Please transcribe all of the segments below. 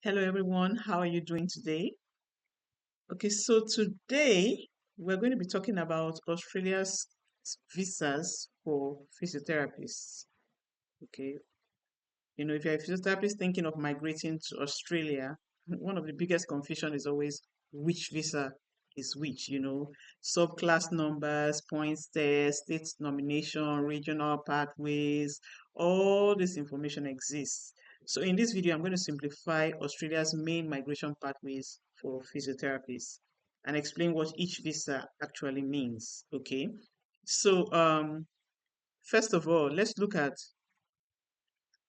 Hello everyone, how are you doing today? Okay, so today we're going to be talking about Australia's visas for physiotherapists. Okay, if you're a physiotherapist thinking of migrating to Australia, one of the biggest confusion is always which visa is which, subclass numbers, points test, state nomination, regional pathways, all this information exists. So in this video, I'm going to simplify Australia's main migration pathways for physiotherapists and explain what each visa actually means. Okay, so first of all, let's look at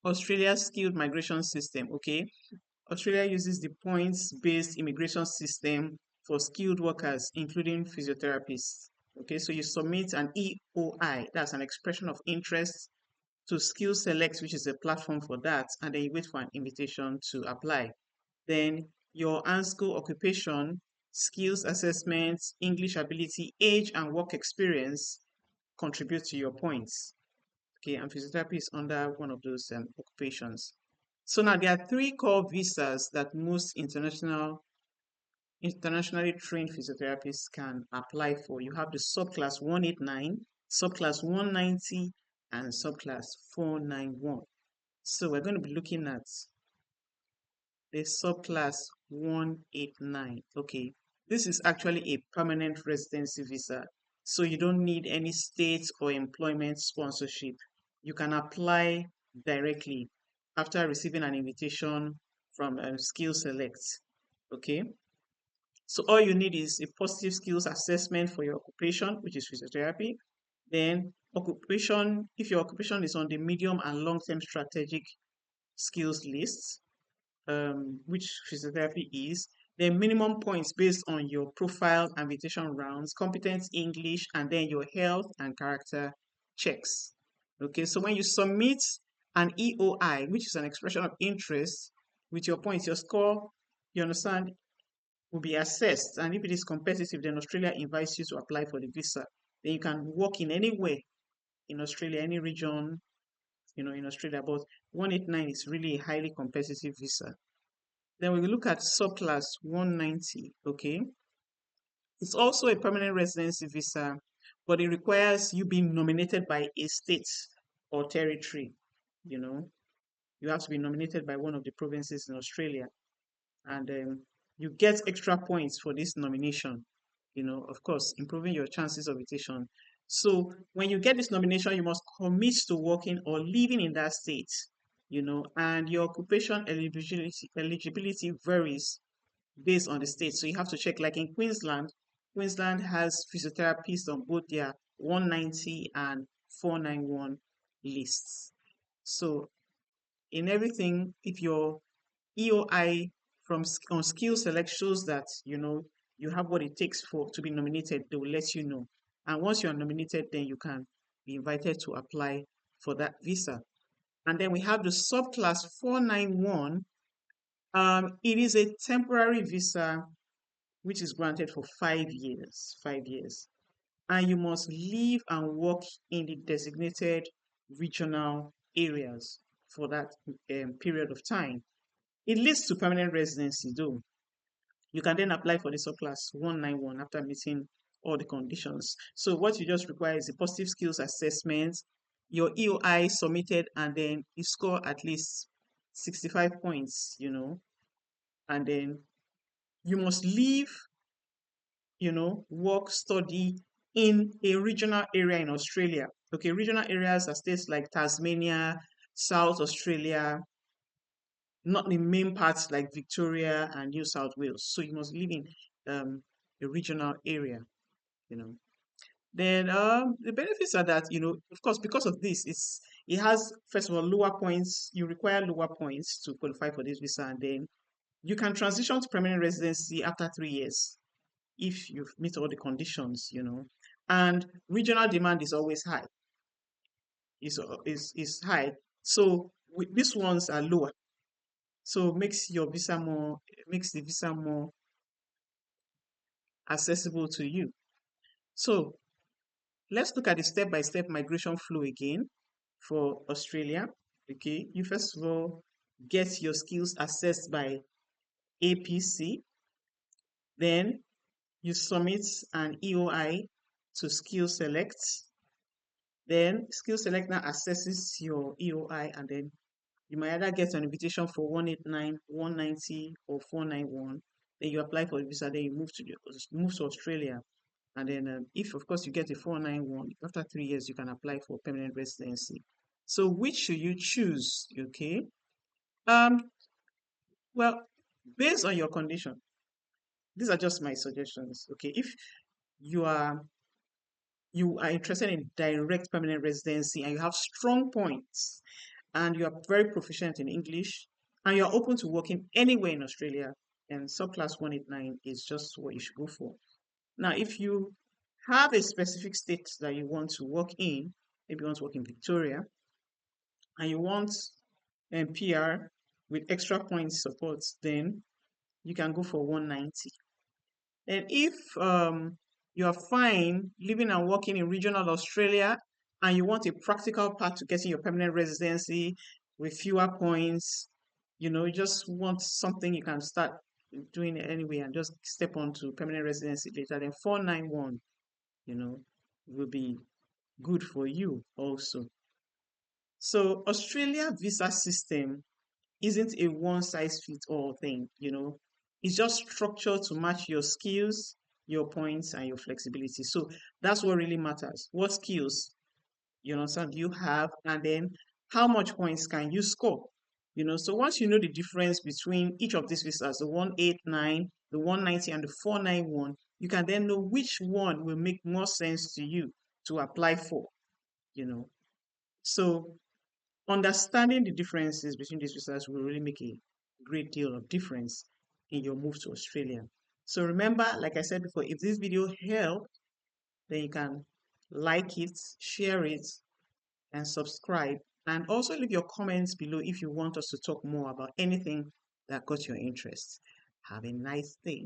Australia's skilled migration system. Okay, Australia uses the points-based immigration system for skilled workers, including physiotherapists. Okay, so you submit an EOI, that's an expression of interest, to Skill Select, which is a platform for that, and then you wait for an invitation to apply. Then your ANSCO occupation, skills assessments, English ability, age, and work experience contribute to your points. Okay, and physiotherapy is under one of those occupations. So now there are three core visas that most internationally trained physiotherapists can apply for. You have the subclass 189, subclass 190, and subclass 491. So we're going to be looking at the subclass 189. Okay, this is actually a permanent residency visa. So you don't need any state or employment sponsorship. You can apply directly after receiving an invitation from Skill Select. Okay, so all you need is a positive skills assessment for your occupation, which is physiotherapy. Then occupation, if your occupation is on the medium and long-term strategic skills list, which physiotherapy is, then minimum points based on your profile, invitation rounds, competence English, and then your health and character checks. Okay, so when you submit an EOI, which is an expression of interest, with your points, your score, you understand, will be assessed. And if it is competitive, then Australia invites you to apply for the visa. Then you can work in anywhere in Australia, any region, in Australia. But 189 is really a highly competitive visa. Then we look at subclass 190, okay? It's also a permanent residency visa, but it requires you being nominated by a state or territory, you know. You have to be nominated by one of the provinces in Australia. And you get extra points for this nomination, of course, improving your chances of invitation. So when you get this nomination, you must commit to working or living in that state, and your occupation eligibility varies based on the state. So you have to check, like in Queensland, Queensland has physiotherapists on both their 190 and 491 lists. So in everything, if your EOI on skill select shows that you have what it takes for to be nominated, they will let you know. And once you are nominated, then you can be invited to apply for that visa. And then we have the subclass 491. It is a temporary visa which is granted for 5 years. 5 years. And you must live and work in the designated regional areas for that period of time. It leads to permanent residency, though. You can then apply for the subclass 191 after meeting all the conditions. So what you just require is a positive skills assessment, your EOI submitted, and then you score at least 65 points, and then you must live, work, study in a regional area in Australia. Okay, regional areas are states like Tasmania, South Australia, not the main parts like Victoria and New South Wales. So you must live in a regional area, you know. Then the benefits are that, of course, because of this, it has, first of all, lower points. You require lower points to qualify for this visa, and then you can transition to permanent residency after 3 years if you meet all the conditions, And regional demand is always high. Is high. So these ones are lower. So makes the visa more accessible to you. So let's look at the step-by-step migration flow again for Australia. Okay, you first of all get your skills assessed by APC. Then you submit an EOI to Skill Select. Then Skill Select now assesses your EOI, and then you might either get an invitation for 189, 190, or 491. Then you apply for the visa, then you move to Australia. And then if, of course, you get a 491, after 3 years, you can apply for permanent residency. So which should you choose, okay? Well, based on your condition, these are just my suggestions, okay? If you are interested in direct permanent residency and you have strong points and you are very proficient in English and you're open to working anywhere in Australia, then subclass 189 is just what you should go for. Now, if you have a specific state that you want to work in, maybe you want to work in Victoria, and you want PR with extra points support, then you can go for 190. And if you are fine living and working in regional Australia and you want a practical path to getting your permanent residency with fewer points, you just want something you can start doing anyway and just step on to permanent residency later, then 491, will be good for you also. So Australia visa system isn't a one-size-fits-all thing, It's just structured to match your skills, your points, and your flexibility. So that's what really matters. What skills, do you have, and then how much points can you score? So once you know the difference between each of these visas, the 189, the 190, and the 491, you can then know which one will make more sense to you to apply for, So understanding the differences between these visas will really make a great deal of difference in your move to Australia. So remember, like I said before, if this video helped, then you can like it, share it, and subscribe. And also leave your comments below if you want us to talk more about anything that got your interest. Have a nice day.